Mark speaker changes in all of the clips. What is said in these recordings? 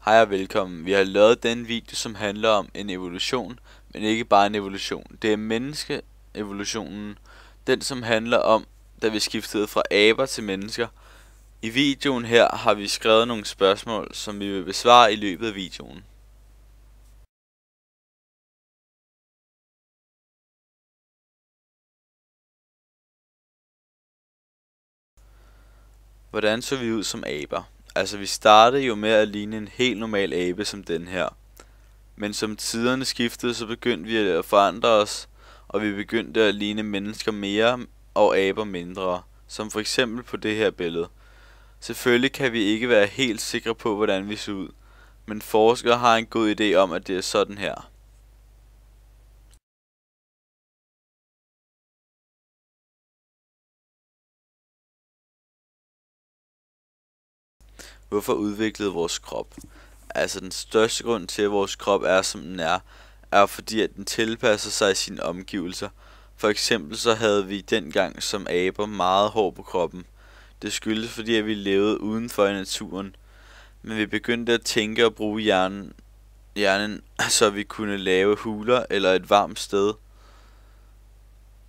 Speaker 1: Hej og velkommen. Vi har lavet den video, som handler om en evolution, men ikke bare en evolution. Det er menneskeevolutionen, den som handler om, da vi skiftede fra aber til mennesker. I videoen her har vi skrevet nogle spørgsmål, som vi vil besvare i løbet af videoen. Hvordan så vi ud som aber? Altså, vi startede jo med at ligne en helt normal abe som den her. Men som tiderne skiftede, så begyndte vi at forandre os, og vi begyndte at ligne mennesker mere og aber mindre, som for eksempel på det her billede. Selvfølgelig kan vi ikke være helt sikre på, hvordan vi ser ud, men forskere har en god idé om, at det er sådan her. Hvorfor udviklede vores krop? Altså, den største grund til, at vores krop er, som den er fordi, at den tilpasser sig sine omgivelser. For eksempel så havde vi dengang som aber meget hår på kroppen. Det skyldes, fordi at vi levede udenfor i naturen. Men vi begyndte at tænke og bruge hjernen, så vi kunne lave huler eller et varmt sted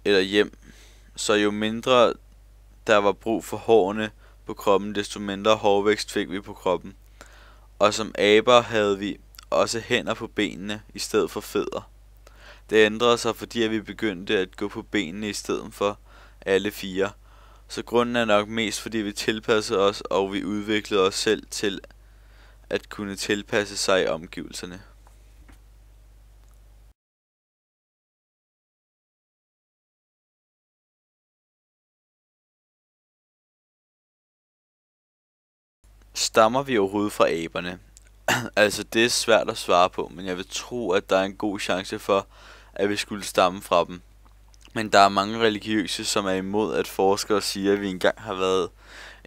Speaker 1: eller hjem. Så jo mindre der var brug for hårene på kroppen, desto mindre hårvækst fik vi på kroppen. Og som aber havde vi også hænder på benene i stedet for fødder. Det ændrede sig, fordi at vi begyndte at gå på benene i stedet for alle fire. Så grunden er nok mest, fordi vi tilpassede os, og vi udviklede os selv til at kunne tilpasse sig i omgivelserne. Stammer vi overhovedet fra aberne? Altså, det er svært at svare på, men jeg vil tro, at der er en god chance for, at vi skulle stamme fra dem. Men der er mange religiøse, som er imod, at forskere siger, at vi engang har været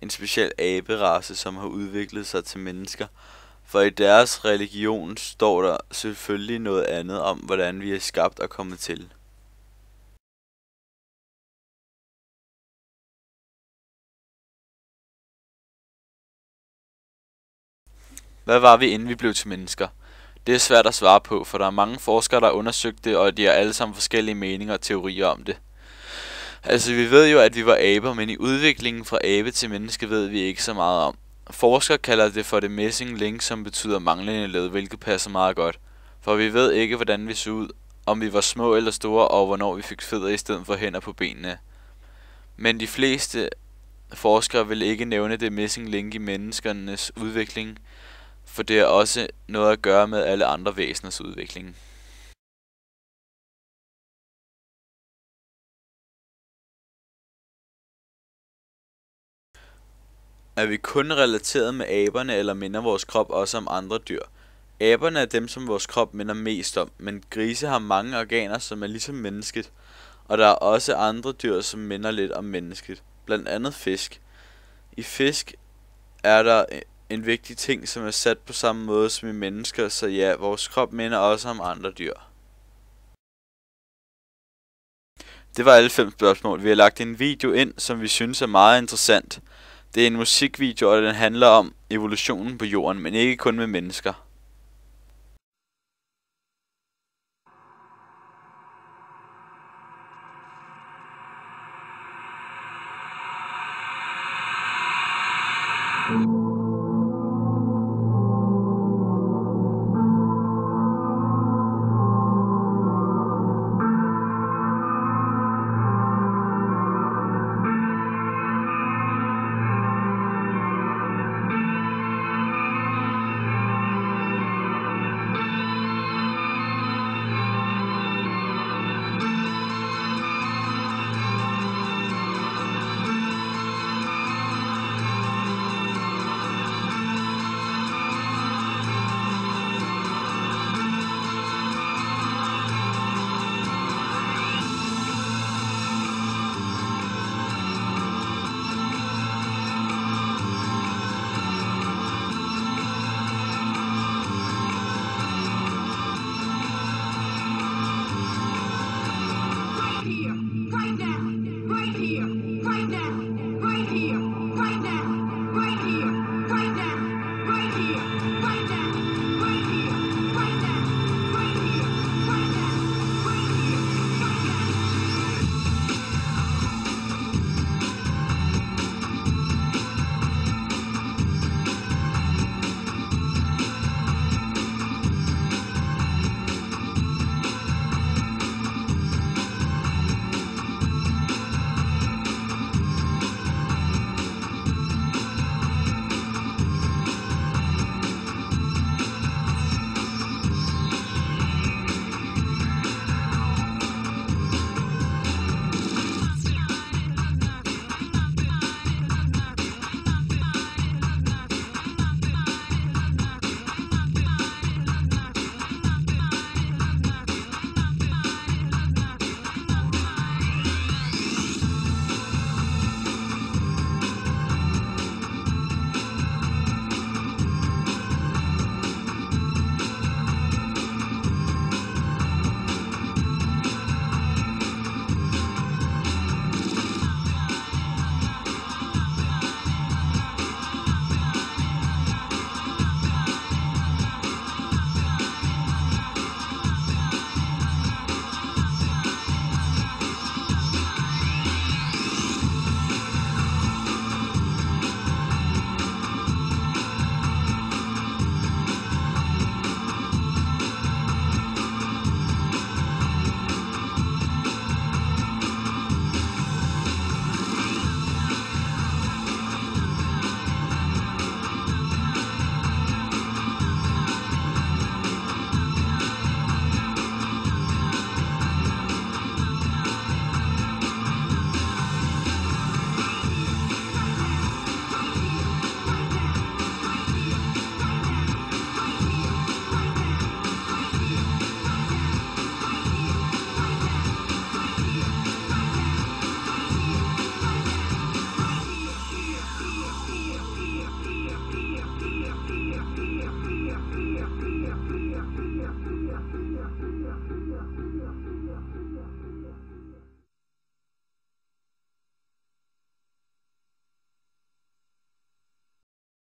Speaker 1: en speciel aberace, som har udviklet sig til mennesker. For i deres religion står der selvfølgelig noget andet om, hvordan vi er skabt og kommet til. Hvad var vi, inden vi blev til mennesker? Det er svært at svare på, for der er mange forskere, der har undersøgt det, og de har alle sammen forskellige meninger og teorier om det. Altså, vi ved jo, at vi var aber, men i udviklingen fra abe til menneske ved vi ikke så meget om. Forskere kalder det for det missing link, som betyder manglende led, hvilket passer meget godt. For vi ved ikke, hvordan vi så ud, om vi var små eller store, og hvornår vi fik fødder i stedet for hænder på benene. Men de fleste forskere vil ikke nævne det missing link i menneskernes udvikling, for det har også noget at gøre med alle andre væseners udvikling. Er vi kun relateret med aberne, eller minder vores krop også om andre dyr? Aberne er dem, som vores krop minder mest om, men grise har mange organer, som er ligesom mennesket, og der er også andre dyr, som minder lidt om mennesket, blandt andet fisk. I fisk er der en vigtig ting, som er sat på samme måde som i mennesker, så ja, vores krop minder også om andre dyr. Det var alle 5 spørgsmål. Vi har lagt en video ind, som vi synes er meget interessant. Det er en musikvideo, og den handler om evolutionen på jorden, men ikke kun med mennesker.